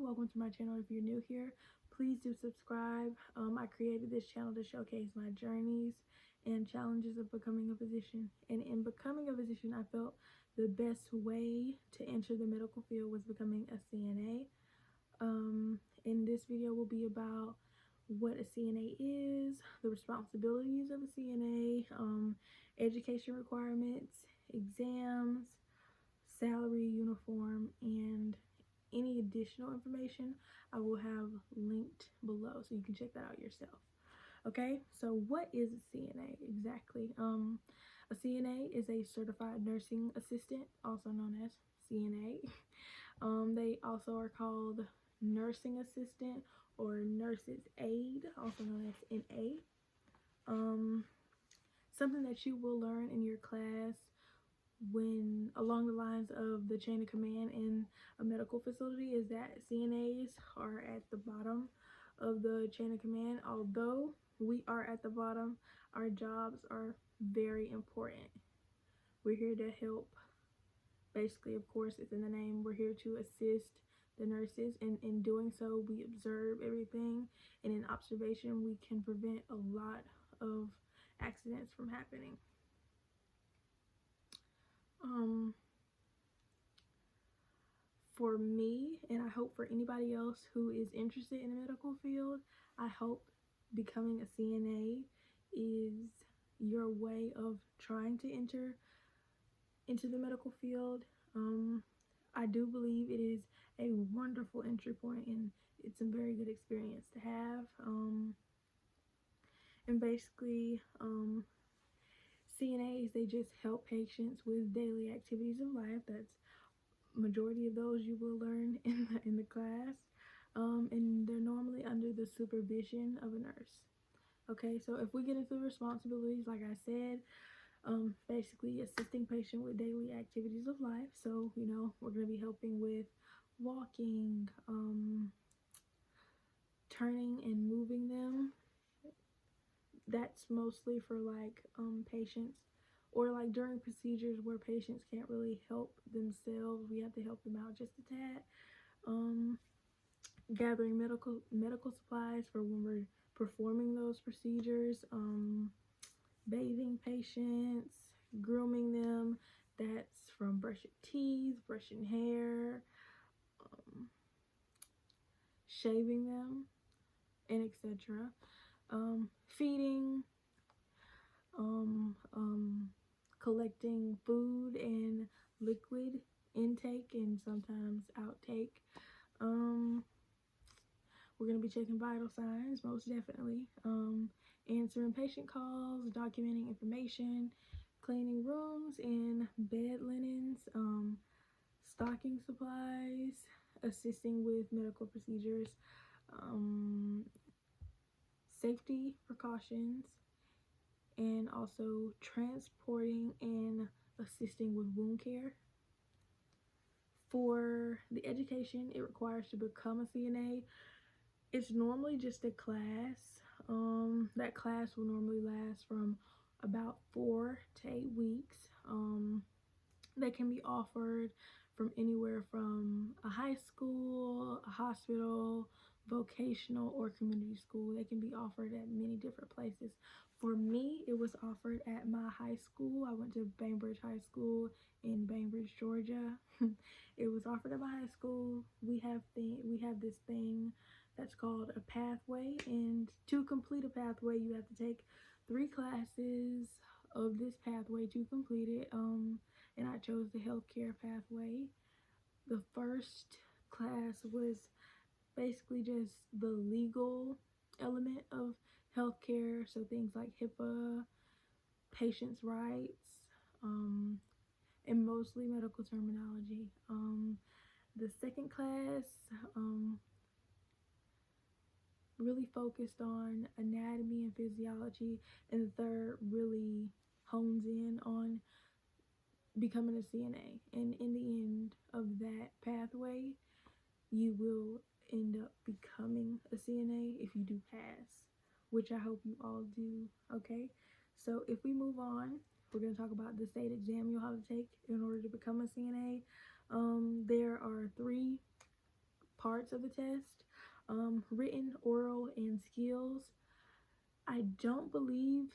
welcome to my channel. If you're new here, please do subscribe. I created this channel to showcase my journeys and challenges of becoming a physician. And in becoming a physician, I felt the best way to enter the medical field was becoming a CNA. And this video will be about what a CNA is, the responsibilities of a CNA, education requirements, exams, salary, uniform, and any additional information I will have linked below so you can check that out yourself. Okay, so what is a CNA exactly? A CNA is a certified nursing assistant, also known as CNA. They also are called nursing assistant or nurse's aide, also known as NA. Something that you will learn in your class when along the lines of the chain of command in a medical facility is that CNAs are at the bottom of the chain of command. Although we are at the bottom, our jobs are very important. We're here to help. Basically, of course, it's in the name. We're here to assist the nurses, and in doing so, we observe everything, and in observation, we can prevent a lot of accidents from happening. For me, and I hope for anybody else who is interested in the medical field, I hope becoming a CNA is your way of trying to enter into the medical field. I do believe it is a wonderful entry point, and it's a very good experience to have. And basically, CNAs, they just help patients with daily activities of life. That's majority of those you will learn in the class, and they're normally under the supervision of a nurse. Okay, so if we get into the responsibilities, like I said, basically assisting patient with daily activities of life. So we're going to be helping with walking, turning and moving them. That's mostly for like patients, or like during procedures where patients can't really help themselves, we have to help them out just a tad. Gathering medical supplies for when we're performing those procedures, bathing patients, grooming them. That's from brushing teeth, brushing hair, shaving them, and etc. Feeding, collecting food and liquid intake and sometimes outtake. We're going to be checking vital signs, most definitely. Answering patient calls, documenting information, cleaning rooms and bed linens, stocking supplies, assisting with medical procedures, safety precautions, and also transporting and assisting with wound care. For the education it requires to become a CNA, it's normally just a class. That class will normally last from about 4 to 8 weeks. They can be offered from anywhere from a high school, a hospital, vocational, or community school. They can be offered at many different places. For me, it was offered at my high school. I went to Bainbridge High School in Bainbridge, Georgia. It was offered at my high school. We have this thing that's called a pathway, and to complete a pathway, you have to take 3 classes of this pathway to complete it. And I chose the healthcare pathway. The first class was basically just the legal element of healthcare, so things like HIPAA, patients' rights, and mostly medical terminology. The second class really focused on anatomy and physiology, and the third really hones in on becoming a CNA. And in the end of that pathway, you will end up becoming a CNA if you do pass, which I hope you all do. Okay, so if we move on, we're going to talk about the state exam you'll have to take in order to become a CNA. There are 3 parts of the test, written, oral, and skills. I don't believe,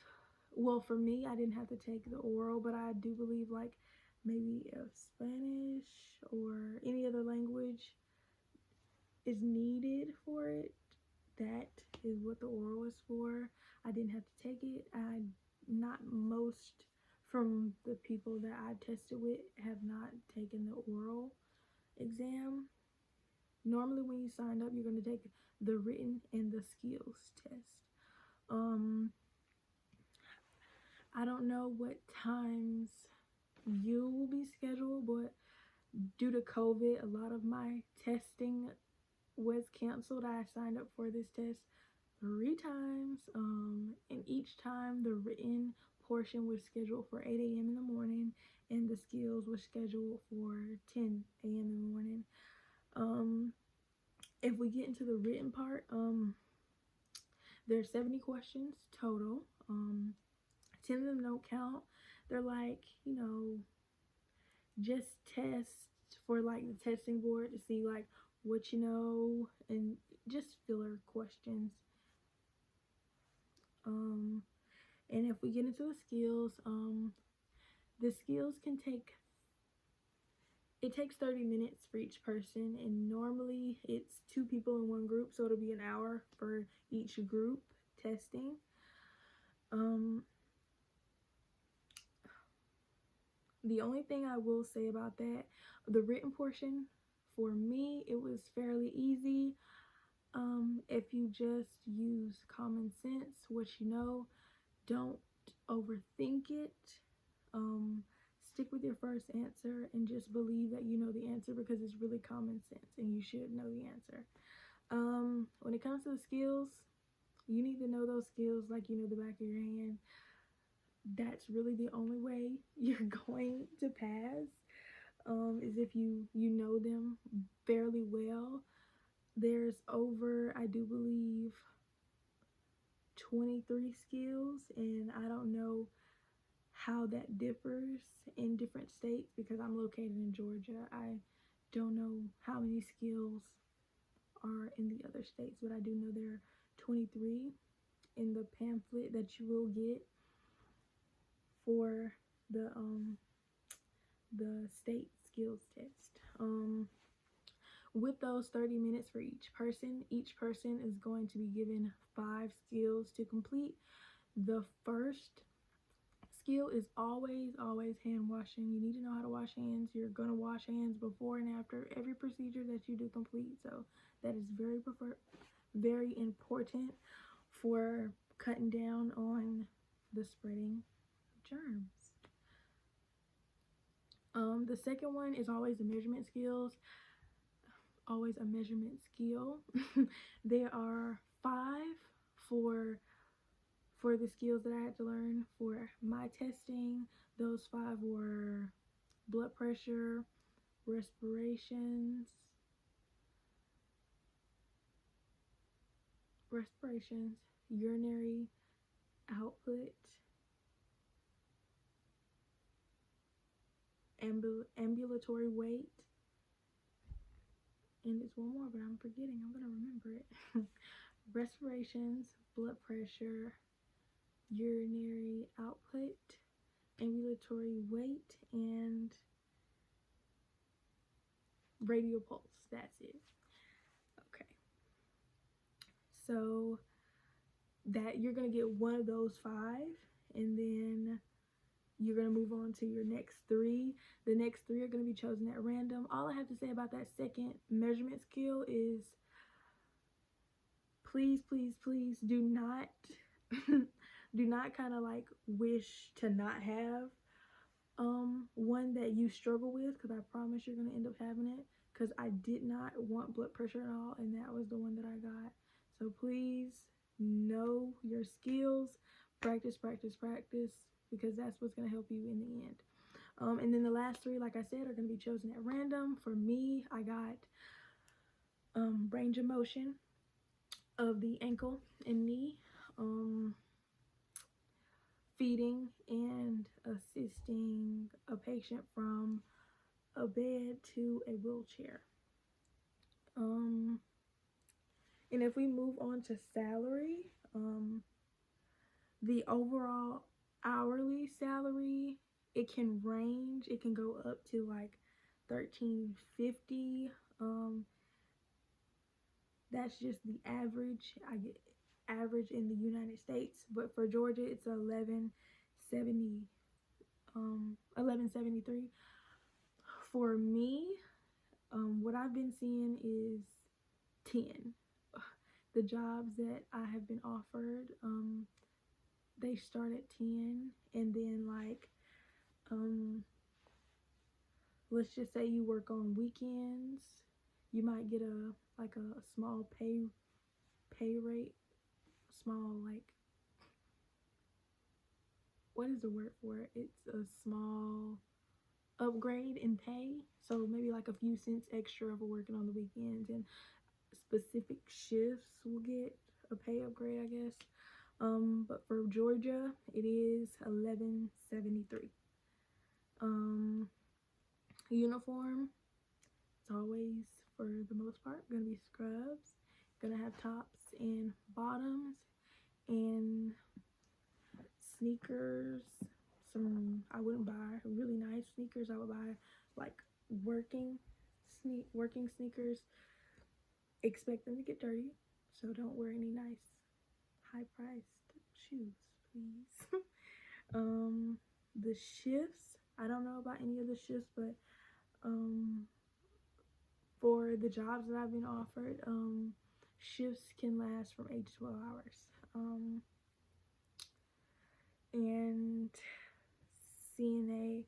well, for me, I didn't have to take the oral, but I do believe like maybe if Spanish or any other language is needed for it, that is what the oral is for. I didn't have to take it. Not most from the people that I tested with have not taken the oral exam. Normally when you sign up, you're going to take the written and the skills test. I don't know what times you will be scheduled, but due to COVID, a lot of my testing was canceled. I signed up for this test 3 times, and each time the written portion was scheduled for 8 a.m. in the morning, and the skills was scheduled for 10 a.m. in the morning. If we get into the written part, there's 70 questions total. 10 of them don't count. They're like, just tests for like the testing board to see like what you know, and just filler questions. And if we get into the skills it takes 30 minutes for each person, and normally it's 2 people in one group, so it'll be an hour for each group testing. The only thing I will say about that, the written portion, for me, it was fairly easy. If you just use common sense, what you know, don't overthink it. Stick with your first answer and just believe that you know the answer, because it's really common sense and you should know the answer. When it comes to the skills, you need to know those skills like you know the back of your hand. That's really the only way you're going to pass, is if you know them fairly well. There's over, I do believe, 23 skills, and I don't know how that differs in different states because I'm located in Georgia. I don't know how many skills are in the other states, but I do know there are 23 in the pamphlet that you will get for the state skills test. With those 30 minutes for each person is going to be given 5 skills to complete. The first skill is always hand washing. You need to know how to wash hands. You're going to wash hands before and after every procedure that you do complete. So that is very important for cutting down on the spreading of germs. The second one is always a measurement skill. There are 5 for the skills that I had to learn for my testing. Those 5 were blood pressure, respirations, urinary output, ambulatory weight, and there's one more, but I'm forgetting. I'm gonna remember it. Respirations, blood pressure, urinary output, ambulatory weight, and radial pulse. That's it. Okay. So that you're gonna get one of those 5, and then you're going to move on to your next 3. The next 3 are going to be chosen at random. All I have to say about that second measurement skill is please do not kind of like wish to not have one that you struggle with, because I promise you're going to end up having it, because I did not want blood pressure at all, and that was the one that I got. So please know your skills, practice, because that's what's going to help you in the end. And then the last 3, like I said, are going to be chosen at random. For me, I got range of motion of the ankle and knee, feeding and assisting a patient from a bed to a wheelchair. And if we move on to salary, the overall hourly salary, it can range. It can go up to like $13.50. That's just the average. I get average in the United States, but for Georgia, it's 1173. For me, what I've been seeing is 10. The jobs that I have been offered, they start at 10, and then like, let's just say you work on weekends, you might get a small pay rate, small, like, what is the word for it? It's a small upgrade in pay. So maybe like a few cents extra for working on the weekends, and specific shifts will get a pay upgrade, I guess. But for Georgia, it is 1173. Uniform, it's always, for the most part, gonna be scrubs. Gonna have tops and bottoms, and sneakers. I wouldn't buy really nice sneakers. I would buy like working sneakers. Expect them to get dirty, so don't wear any nice high-priced shoes, please. The shifts, I don't know about any of the shifts, but for the jobs that I've been offered, shifts can last from 8 to 12 hours. And CNA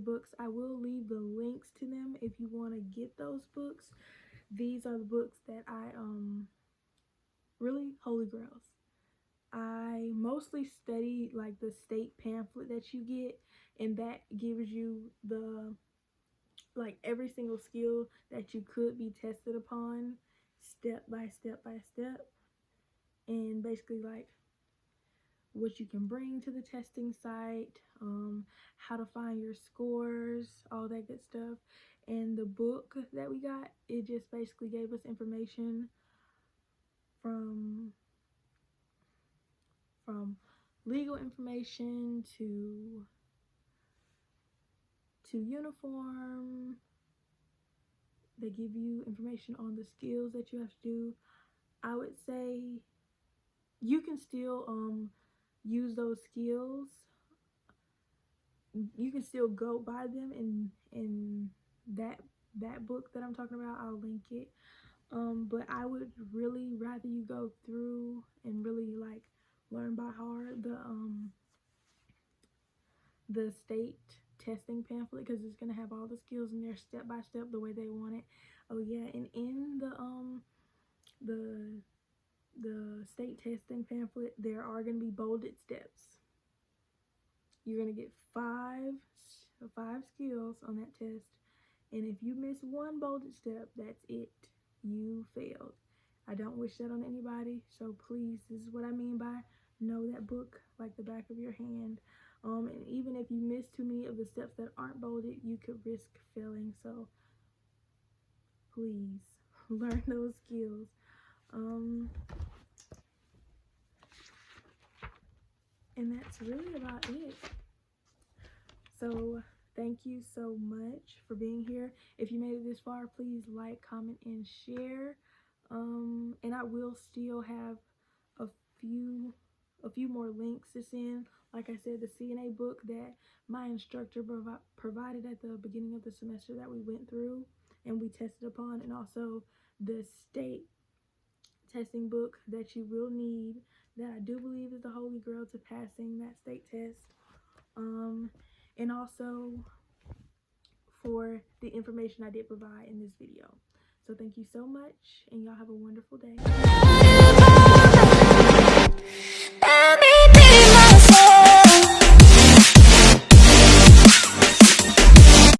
Books, I will leave the links to them if you want to get those books. These are the books that I really holy grails. I mostly studied like the state pamphlet that you get, and that gives you the like every single skill that you could be tested upon, step by step by step, and basically like what you can bring to the testing site, how to find your scores, all that good stuff. And the book that we got, it just basically gave us information from legal information to uniform. They give you information on the skills that you have to do. I would say you can still use those skills. You can still go buy them in that book that I'm talking about. I'll link it. But I would really rather you go through and really like learn by heart the state testing pamphlet, because it's gonna have all the skills in there step by step the way they want it. Oh yeah, and in the state testing pamphlet, there are gonna be bolded steps. You're gonna get five skills on that test, and if you miss one bolded step, that's it. You failed. I don't wish that on anybody, so please, this is what I mean by know that book like the back of your hand. And even if you miss too many of the steps that aren't bolded, you could risk failing. So please learn those skills. And that's really about it. So thank you so much for being here. If you made it this far, please like, comment, and share. And I will still have a few more links to send. Like I said, the CNA book that my instructor provided at the beginning of the semester that we went through and we tested upon, and also the state testing book that you will need, that I do believe is the holy grail to passing that state test. And also for the information I did provide in this video. So thank you so much, and y'all have a wonderful day.